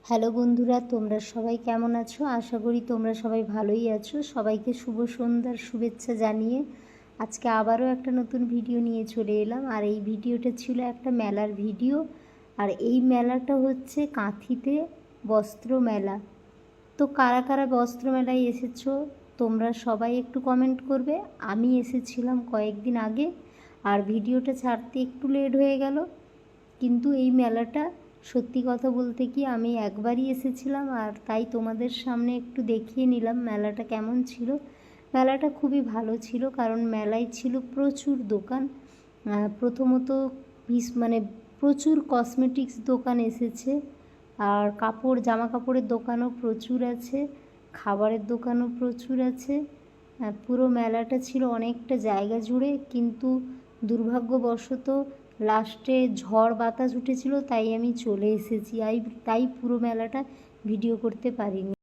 Hello বন্ধুরা, তোমরা সবাই কেমন আছো? আশা করি তোমরা সবাই ভালোই আছো। সবাইকে শুভ সন্ধ্যার শুভেচ্ছা জানিয়ে আজকে আবারও একটা নতুন ভিডিও নিয়ে চলে এলাম। আর এই ভিডিওটা ছিল একটা মেলার ভিডিও। আর এই মেলাটা হচ্ছে কাঁথিতে বস্ত্র মেলা। তো কারা কারা বস্ত্র মেলায় এসেছো তোমরা সবাই একটু কমেন্ট করবে। আমি এসেছিলাম কয়েকদিন আগে, আর ভিডিওটা ছাড়তে একটু লেট হয়ে গেল। কিন্তু এই মেলাটা সত্যি কথা বলতে কি আমি একবারই এসেছিলাম, আর তাই তোমাদের সামনে একটু দেখিয়ে নিলাম মেলাটা কেমন ছিল। মেলাটা খুবই ভালো ছিল, কারণ মেলায় ছিল প্রচুর দোকান। প্রথমত মানে প্রচুর কসমেটিক্স দোকান এসেছে, আর জামা কাপড়ের দোকানও প্রচুর আছে, খাবারের দোকানও প্রচুর আছে। পুরো মেলাটা ছিল অনেকটা জায়গা জুড়ে, কিন্তু দুর্ভাগ্যবশত লাস্টে ঝড় বাতাস উঠেছিল, তাই আমি চলে এসেছি। তাই পুরো মেলাটা ভিডিও করতে পারিনি।